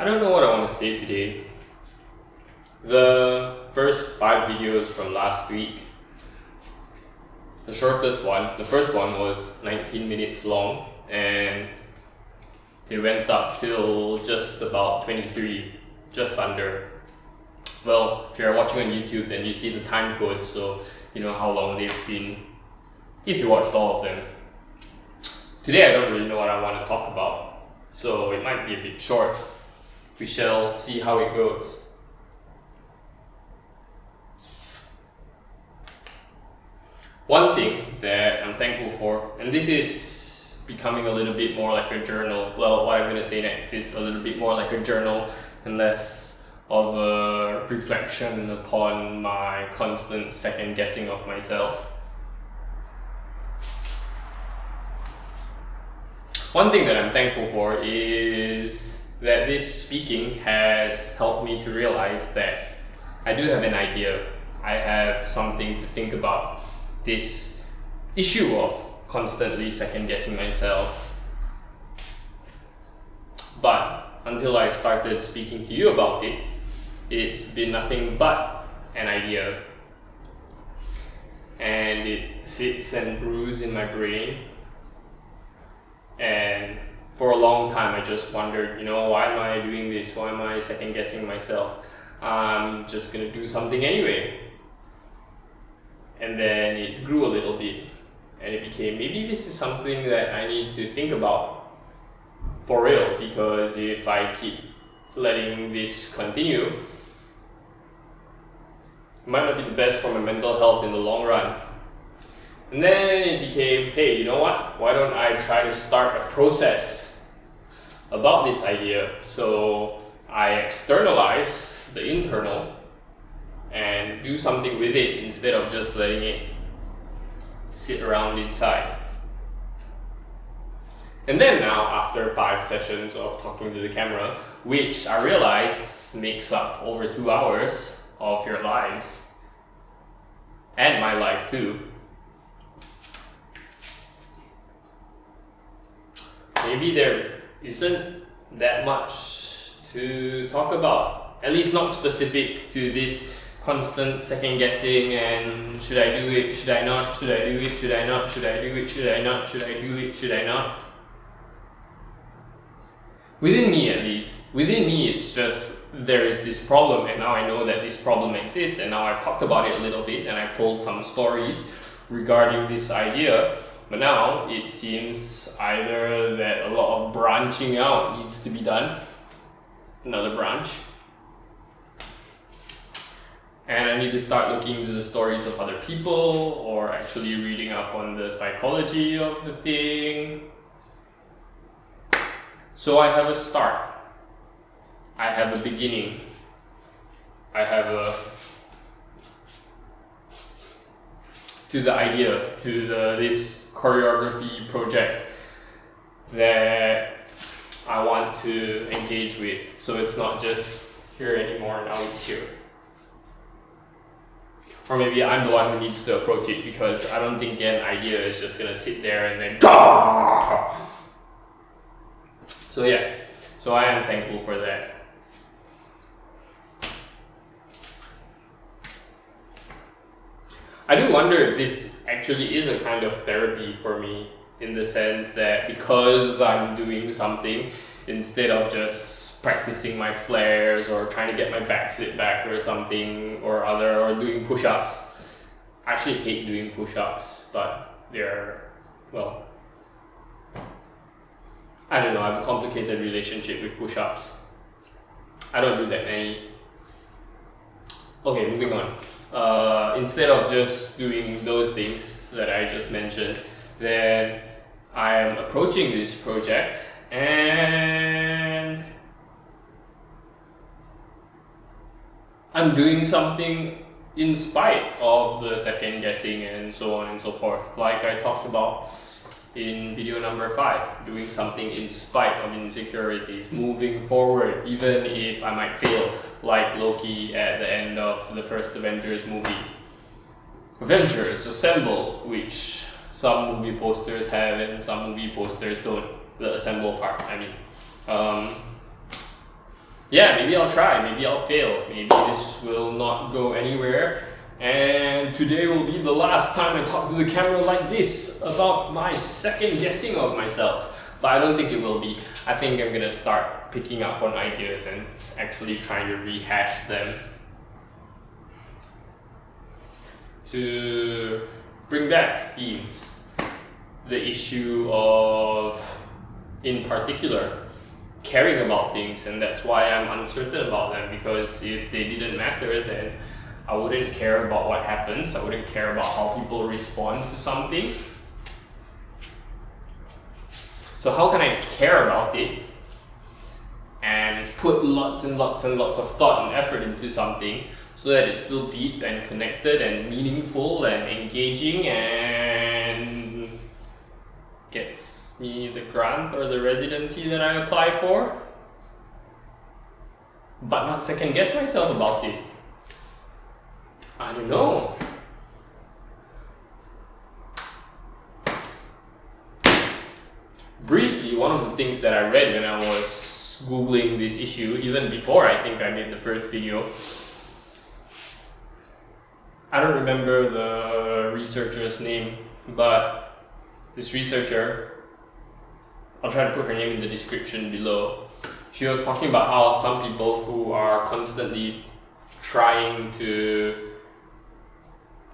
I don't know what I want to say today. The first 5 videos from last week, the first one was 19 minutes long, and it went up till just about 23, just under. Well, if you're watching on YouTube, then you see the time code, so you know how long they've been, if you watched all of them. Today I don't really know what I want to talk about, so it might be a bit short. We shall see how it goes. One thing that I'm thankful for, and this is becoming a little bit more like a journal. Well, what I'm going to say next is a little bit more like a journal and less of a reflection upon my constant second guessing of myself. One thing that I'm thankful for is that this speaking has helped me to realize that I do have an idea. I have something to think about. This issue of constantly second guessing myself. But until I started speaking to you about it, it's been nothing but an idea. And it sits and brews in my brain. And for a long time I just wondered, why am I doing this? Why am I second guessing myself? I'm just gonna do something anyway. And then it grew a little bit, and it became, maybe this is something that I need to think about for real, because if I keep letting this continue, it might not be the best for my mental health in the long run. And then it became, hey, you know what? Why don't I try to start a process about this idea? So I externalize the internal and do something with it instead of just letting it sit around inside. And then now, after 5 sessions of talking to the camera, which I realize makes up over 2 hours of your lives, and my life too, maybe there isn't that much to talk about, at least not specific to this constant second guessing and should I do it, should I not, should I do it, should I not, should I do it, should I not, should I do it, should I not. Within me at least, within me it's just there is this problem, and now I know that this problem exists, and now I've talked about it a little bit and I've told some stories regarding this idea, but now it seems either that a lot of branching out needs to be done, another branch, and I need to start looking into the stories of other people or actually reading up on the psychology of the thing. So I have a start. I have a beginning. I have to the idea, to this choreography project that I want to engage with. So it's not just here anymore, now it's here. Or maybe I'm the one who needs to approach it, because I don't think an idea is just gonna sit there and then So yeah, so I am thankful for that. I do wonder if this actually is a kind of therapy for me, in the sense that because I'm doing something, instead of just practicing my flares or trying to get my backflip back or something or other, or doing push-ups. I actually hate doing push-ups, but they're, well, I don't know, I have a complicated relationship with push-ups. I don't do that many. Okay, moving on. Instead of just doing those things that I just mentioned, then I am approaching this project and I'm doing something in spite of the second guessing and so on and so forth. Like I talked about in video number 5, doing something in spite of insecurities, moving forward even if I might fail, like Loki at the end of the first Avengers movie. Avengers Assemble, which some movie posters have and some movie posters don't, the assemble part, I mean. yeah, maybe I'll try, maybe I'll fail, maybe this will not go anywhere, and today will be the last time I talk to the camera like this about my second guessing of myself. But I don't think it will be. I think I'm gonna start picking up on ideas and actually trying to rehash them. To bring back themes, the issue of, in particular, caring about things, and that's why I'm uncertain about them, because if they didn't matter, then I wouldn't care about what happens, I wouldn't care about how people respond to something. So how can I care about it and put lots and lots and lots of thought and effort into something so that it's still deep and connected and meaningful and engaging and gets me the grant or the residency that I apply for, but not second guess myself about it? I don't know. Briefly, one of the things that I read when I was Googling this issue, even before I think I made the first video, I don't remember the researcher's name, but this researcher, I'll try to put her name in the description below. She was talking about how some people who are constantly trying to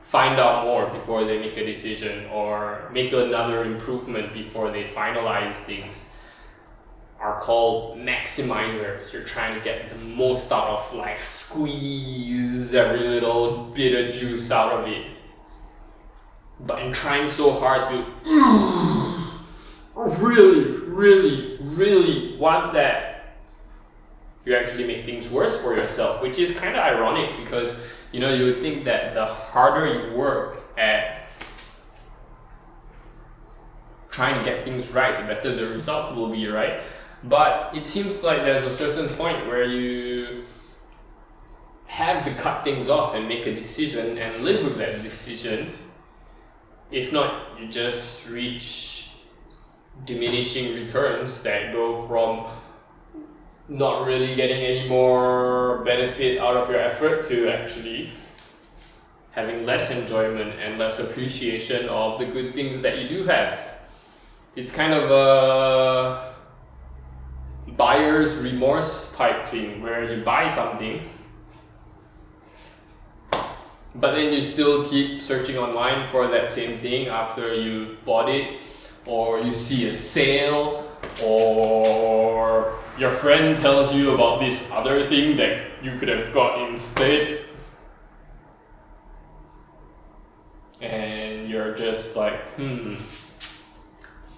find out more before they make a decision or make another improvement before they finalize things are called maximizers. You're trying to get the most out of life, squeeze every little bit of juice out of it. But in trying so hard to really want that, you actually make things worse for yourself, which is kind of ironic, because you would think that the harder you work at trying to get things right, the better the results will be, right? But it seems like there's a certain point where you have to cut things off and make a decision and live with that decision. If not, you just reach diminishing returns that go from not really getting any more benefit out of your effort to actually having less enjoyment and less appreciation of the good things that you do have. It's kind of a buyer's remorse type thing, where you buy something but then you still keep searching online for that same thing after you've bought it, or you see a sale, or your friend tells you about this other thing that you could have got instead, and you're just like,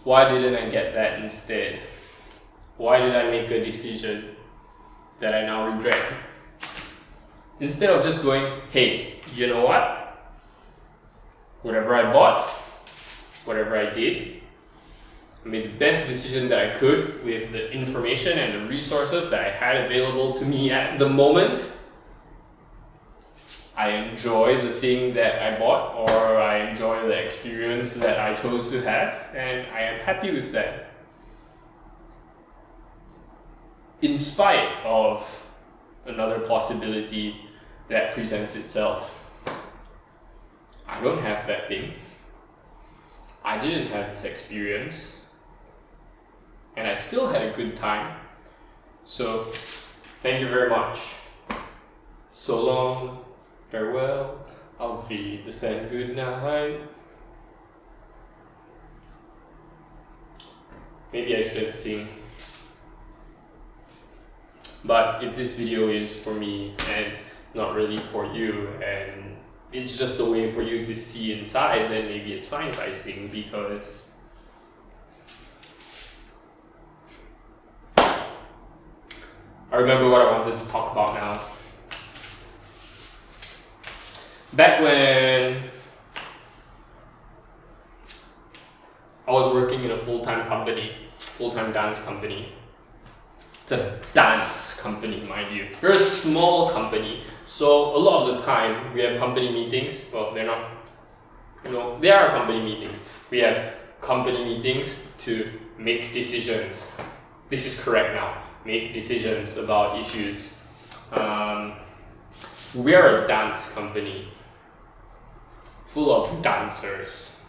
why didn't I get that instead? Why did I make a decision that I now regret? Instead of just going, hey, you know what? Whatever I bought, whatever I did, I made the best decision that I could with the information and the resources that I had available to me at the moment. I enjoy the thing that I bought, or I enjoy the experience that I chose to have, and I am happy with that. In spite of another possibility that presents itself. I don't have that thing. I didn't have this experience. And I still had a good time. So, thank you very much. So long, farewell, auf Wiedersehen, good night. Maybe I shouldn't sing. But if this video is for me and not really for you, and it's just a way for you to see inside, then maybe it's fine if I sing, because I remember what I wanted to talk about now. Back when I was working in a full-time dance company. It's a dance company, mind you. We're a small company, so a lot of the time we have company meetings. Well, they're not, they are company meetings. We have company meetings to make decisions. This is correct now. make decisions about issues. We are a dance company full of dancers.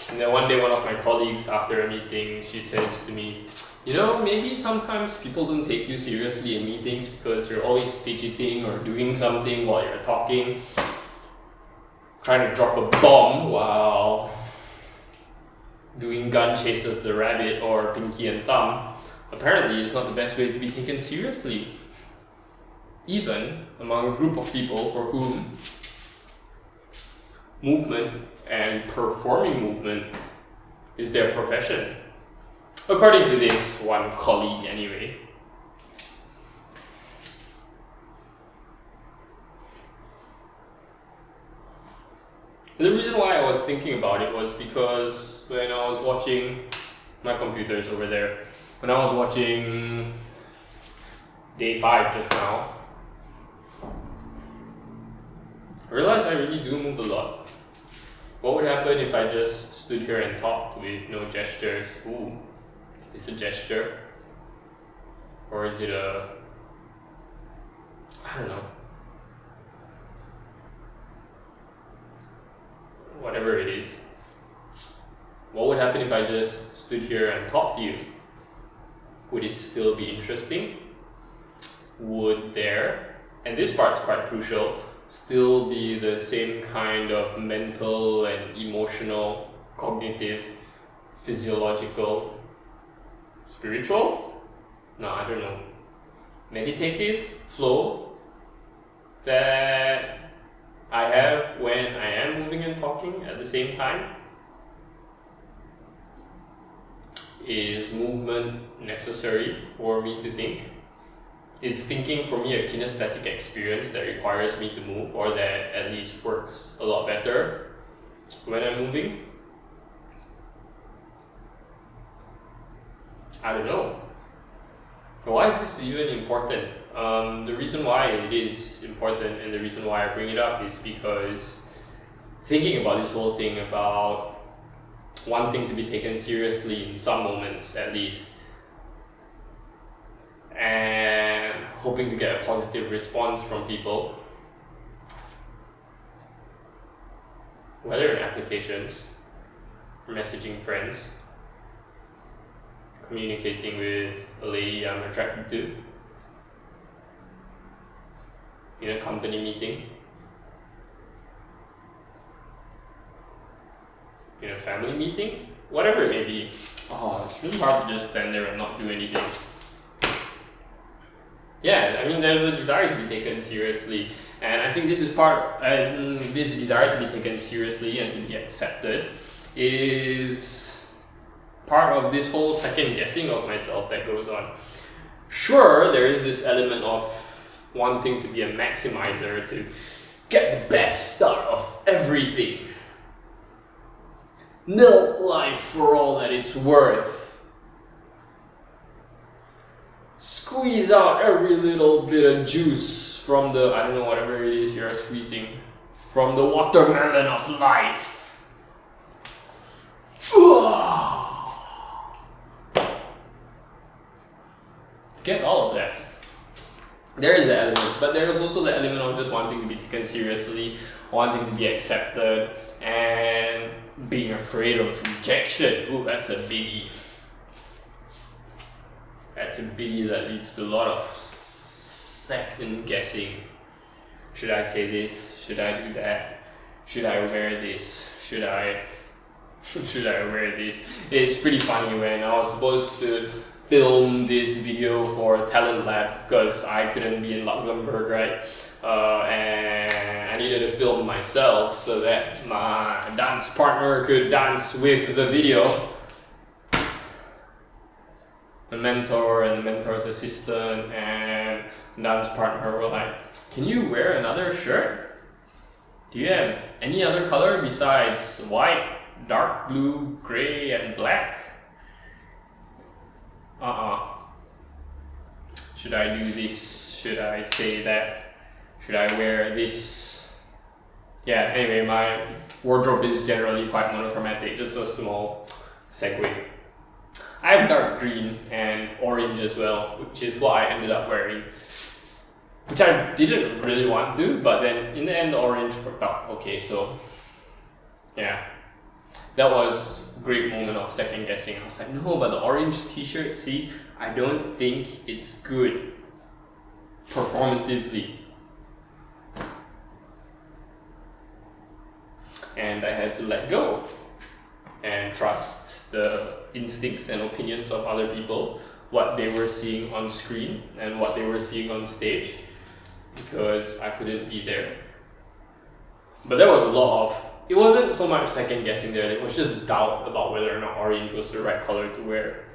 And then one day, one of my colleagues, after a meeting, she says to me, you know, maybe sometimes people don't take you seriously in meetings because you're always fidgeting or doing something while you're talking, trying to drop a bomb while doing gun chases the rabbit or pinky and thumb. Apparently, it's not the best way to be taken seriously, even among a group of people for whom movement and performing movement is their profession. According to this one colleague, anyway. The reason why I was thinking about it was because when I was watching, my computer is over there, when I was watching day 5 just now, I realized I really do move a lot. What would happen if I just stood here and talked with no gestures? Ooh, is this a gesture? Or is it a, I don't know, whatever it is. What would happen if I just stood here and talked to you? Would it still be interesting? Would there, and this part's quite crucial, still be the same kind of mental and emotional, cognitive, physiological, spiritual? No, I don't know. Meditative flow that I have when I am moving and talking at the same time? Is movement necessary for me to think? Is thinking for me a kinesthetic experience that requires me to move, or that at least works a lot better when I'm moving? I don't know. But why is this even important? The reason why it is important and the reason why I bring it up is because thinking about this whole thing about wanting to be taken seriously in some moments at least, and hoping to get a positive response from people, whether in applications, messaging friends, communicating with a lady I'm attracted to, in a company meeting, in a family meeting, whatever it may be. Oh, it's really hard to just stand there and not do anything. Yeah, I mean, there's a desire to be taken seriously, and I think this is part, this desire to be taken seriously and to be accepted is part of this whole second guessing of myself that goes on. Sure, there is this element of wanting to be a maximizer, to get the best out of everything. Milk life for all that it's worth. Squeeze out every little bit of juice from the, I don't know, whatever it is you're squeezing, from the watermelon of life. Get all of that. There is the element, but there is also the element of just wanting to be taken seriously, wanting to be accepted, and being afraid of rejection. Ooh, that's a biggie. That's a biggie that leads to a lot of second guessing. Should I say this? Should I do that? Should I wear this? Should I wear this? It's pretty funny when I was supposed to film this video for Talent Lab because I couldn't be in Luxembourg, right? And I needed to film myself so that my dance partner could dance with the video. The mentor and the mentor's assistant and dance partner were like, can you wear another shirt? Do you have any other color besides white, dark blue, gray, and black? Should I do this? Should I say that? Should I wear this? Yeah, anyway, my wardrobe is generally quite monochromatic, just a small segue. I have dark green and orange as well, which is what I ended up wearing. Which I didn't really want to, but then in the end the orange worked out okay, so yeah. That was a great moment of second guessing. I was like, no, but the orange t-shirt, see, I don't think it's good performatively. And I had to let go and trust the instincts and opinions of other people, what they were seeing on screen and what they were seeing on stage, because I couldn't be there. But there was a lot of, it wasn't so much second guessing there, it was just doubt about whether or not orange was the right color to wear.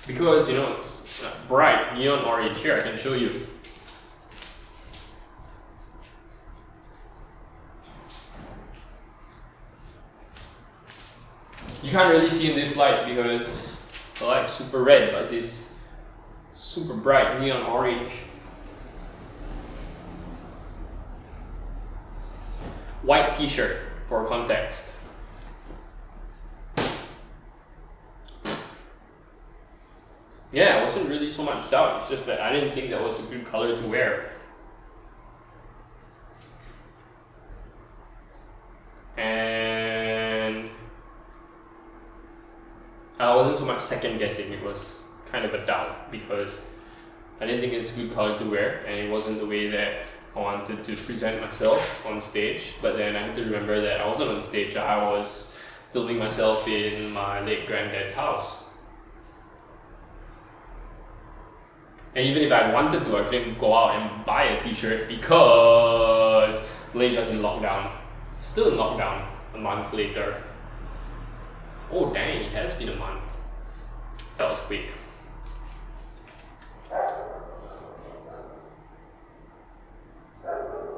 Because, you know, it's bright neon orange. Here, I can show you. You can't really see in this light because the light's super red, but it's super bright neon orange. White t-shirt for context. Yeah, it wasn't really so much doubt, it's just that I didn't think that was a good color to wear. And I wasn't so much second guessing, it was kind of a doubt because I didn't think it's a good color to wear and it wasn't the way that I wanted to present myself on stage. But then I had to remember that I wasn't on stage, I was filming myself in my late granddad's house. And even if I wanted to, I couldn't go out and buy a t-shirt because Malaysia's in lockdown. Still in lockdown a month later. Oh dang, it has been a month. That was quick.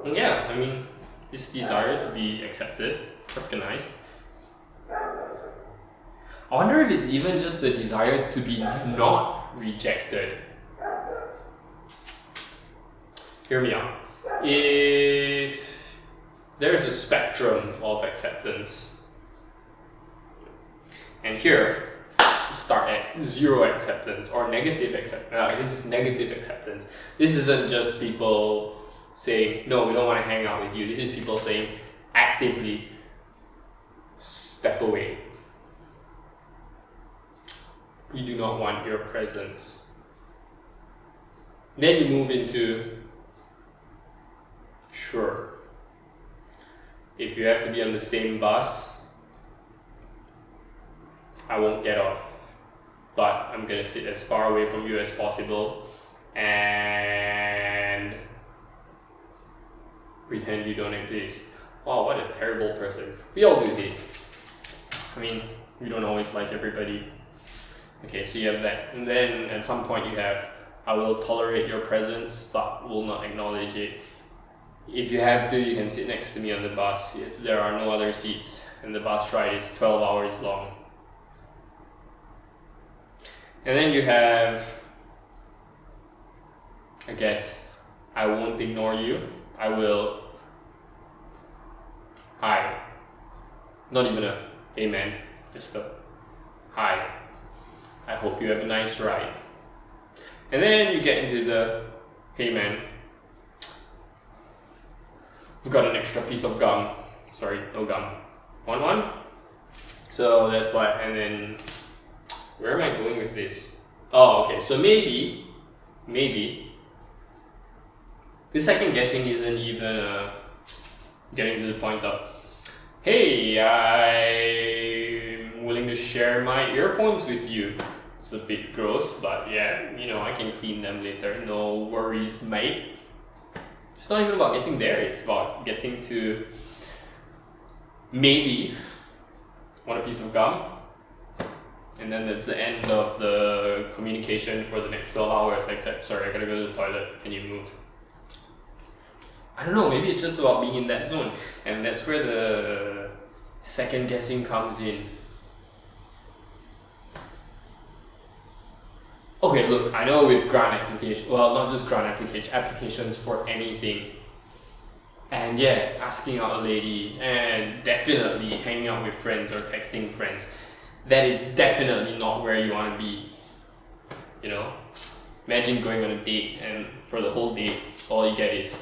And yeah, I mean, this desire to be accepted, recognized. I wonder if it's even just the desire to be not rejected. Hear me out. If there is a spectrum of acceptance, and here, start at zero acceptance or negative acceptance. This is negative acceptance. This isn't just people saying, no, we don't want to hang out with you. This is people saying, actively step away. We do not want your presence. Then you move into, sure, if you have to be on the same bus, I won't get off, but I'm gonna sit as far away from you as possible and pretend you don't exist. Wow, what a terrible person. We all do this. I mean, we don't always like everybody. Okay, so you have that. And then at some point you have, I will tolerate your presence, but will not acknowledge it. If you have to, you can sit next to me on the bus if there are no other seats and the bus ride is 12 hours long. And then you have, I guess, I won't ignore you. I will, hi. Not even a amen, just a hi. I hope you have a nice ride. And then you get into the, hey man, we've got an extra piece of gum. Sorry, no gum. Want one? So that's like, and then, where am I going with this? Oh, okay, so maybe, the second guessing isn't even getting to the point of, hey, I'm willing to share my earphones with you. It's a bit gross, but yeah, you know, I can clean them later. No worries, mate. It's not even about getting there, it's about getting to maybe want a piece of gum. And then that's the end of the communication for the next 12 hours, except, sorry, I gotta go to the toilet, can you move? I don't know, maybe it's just about being in that zone. And that's where the second guessing comes in. Okay, look, I know with grant application, well, not just grant application, applications for anything, And yes, asking out a lady, and definitely hanging out with friends or texting friends. That is definitely not where you want to be. You know, imagine going on a date and for the whole date, all you get is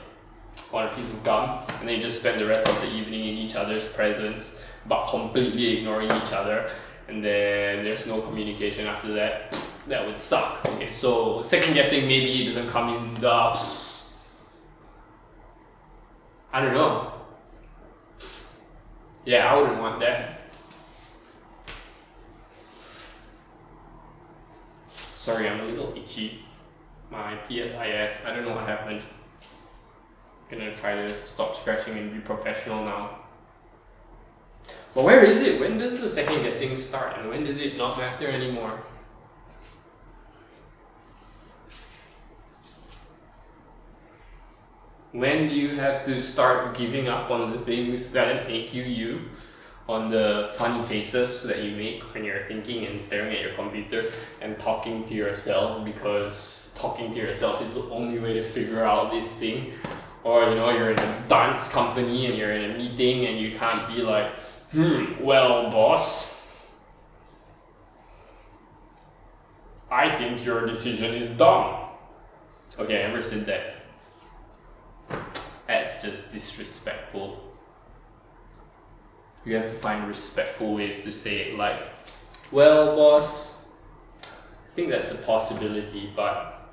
one piece of gum, and then you just spend the rest of the evening in each other's presence, but completely ignoring each other, and then there's no communication after that. That would suck. Okay, so second guessing maybe it doesn't come in the. I don't know. Yeah, I wouldn't want that. Sorry, I'm a little itchy. My PSIS, I don't know what happened. Gonna try to stop scratching and be professional now. But where is it? When does the second guessing start and when does it not matter anymore? When do you have to start giving up on the things that make you you? On the funny faces that you make when you're thinking and staring at your computer and talking to yourself, because talking to yourself is the only way to figure out this thing. Or you're in a dance company and you're in a meeting and you can't be like, well, boss, I think your decision is dumb. Okay, I never said that. That's just disrespectful. You have to find respectful ways to say it, like, well, boss, I think that's a possibility, but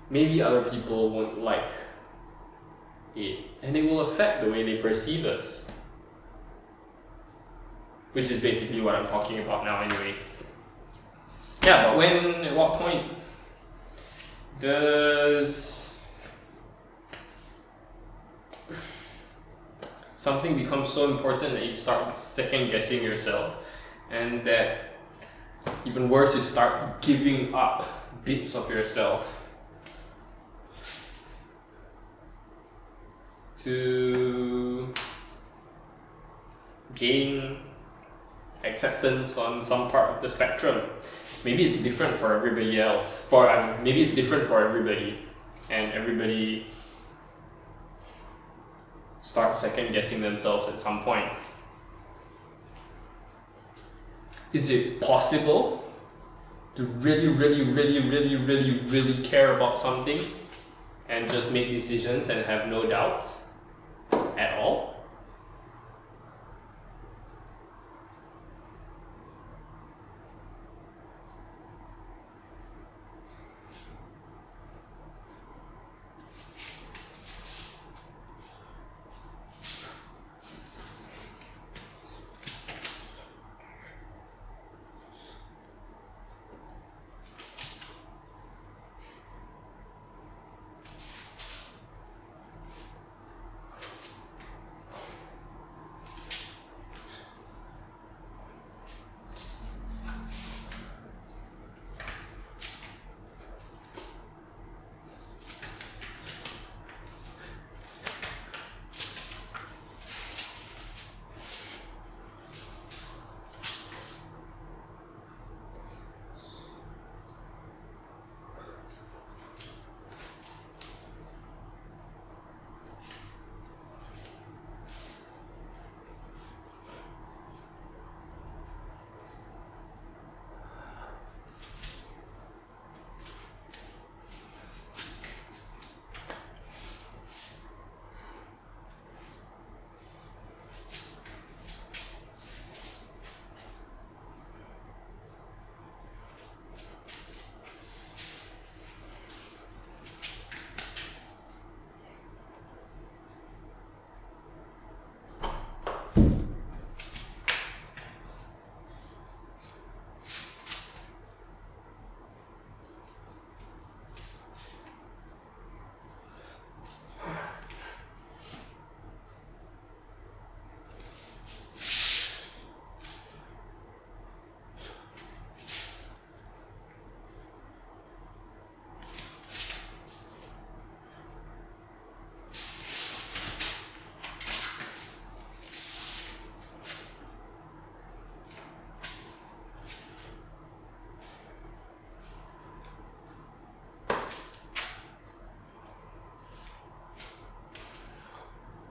maybe other people won't like it, and it will affect the way they perceive us. Which is basically what I'm talking about now anyway. Yeah, but at what point does something becomes so important that you start second guessing yourself, and that even worse, you start giving up bits of yourself to gain acceptance on some part of the spectrum? Maybe it's different for everybody else. Maybe it's different for everybody, and everybody start second guessing themselves at some point. Is it possible to really, really, really, really, really, really care about something and just make decisions and have no doubts at all?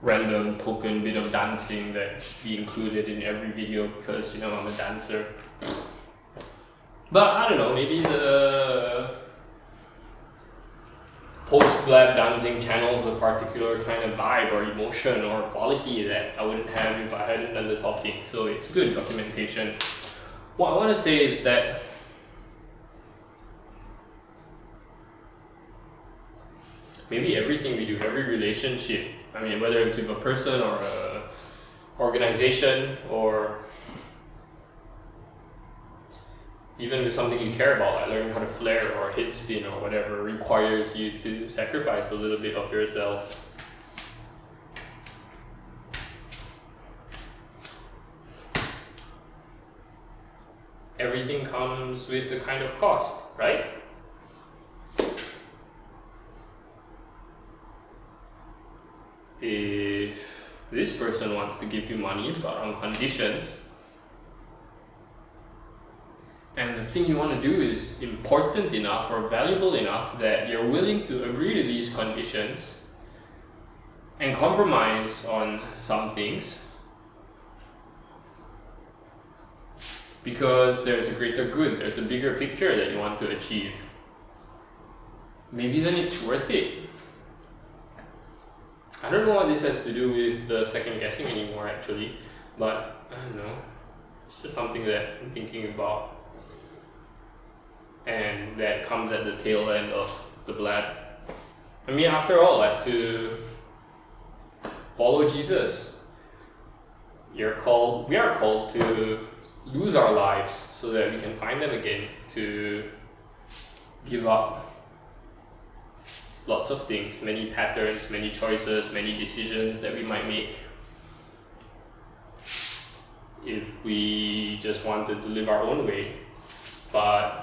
random token bit of dancing that should be included in every video because, you know, I'm a dancer. But I don't know, maybe the post-blab dancing channels a particular kind of vibe or emotion or quality that I wouldn't have if I hadn't done the talking. So it's good documentation. What I want to say is that maybe everything we do, every relationship, I mean, whether it's with a person or a organization or even with something you care about, like learning how to flare or hit spin or whatever, requires you to sacrifice a little bit of yourself. Everything comes with a kind of cost, right? If this person wants to give you money but on conditions, and the thing you want to do is important enough or valuable enough that you're willing to agree to these conditions and compromise on some things because there's a greater good, there's a bigger picture that you want to achieve, maybe then it's worth it. I don't know what this has to do with the second guessing anymore actually, but I don't know, it's just something that I'm thinking about. And that comes at the tail end of the blab. I mean, after all, like, to follow Jesus, we are called to lose our lives so that we can find them again, to give up lots of things, many patterns, many choices, many decisions that we might make if we just wanted to live our own way. But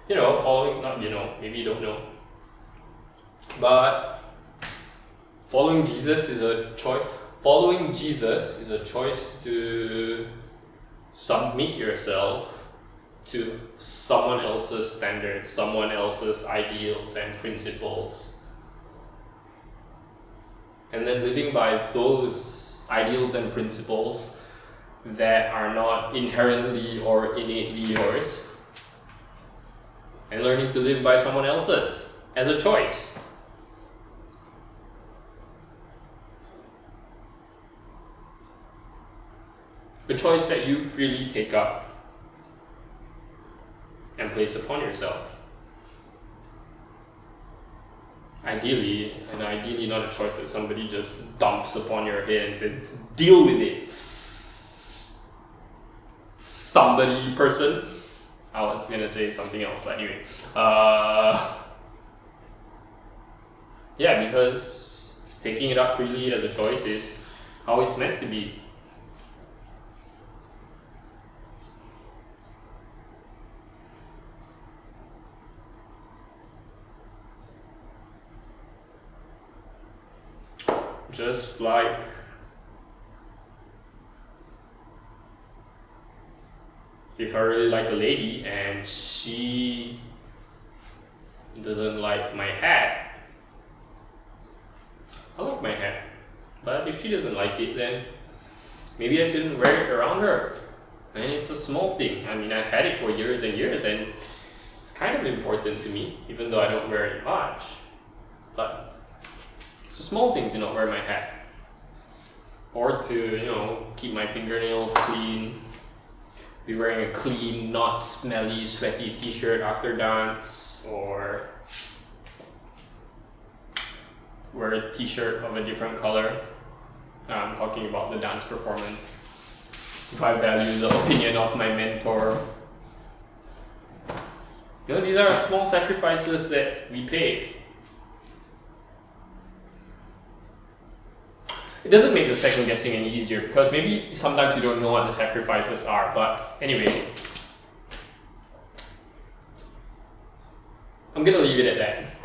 you know, maybe you don't know, but following Jesus is a choice. Following Jesus is a choice to submit yourself to someone else's standards, someone else's ideals and principles. And then living by those ideals and principles that are not inherently or innately yours, and learning to live by someone else's as a choice. A choice that you freely take up and place upon yourself. Ideally not a choice that somebody just dumps upon your head and says, deal with it, somebody, person. I was gonna say something else, but anyway. Yeah, because taking it up freely as a choice is how it's meant to be. Just like if I really like a lady and she doesn't like my hat, I like my hat, but if she doesn't like it, then maybe I shouldn't wear it around her. And it's a small thing. I mean, I've had it for years and years and it's kind of important to me, even though I don't wear it much. But it's a small thing to not wear my hat, or to, you know, keep my fingernails clean, be wearing a clean, not smelly, sweaty t-shirt after dance, or wear a t-shirt of a different color. I'm talking about the dance performance. If I value the opinion of my mentor. You know, these are small sacrifices that we pay. It doesn't make the second guessing any easier because maybe sometimes you don't know what the sacrifices are, but anyway, I'm gonna leave it at that.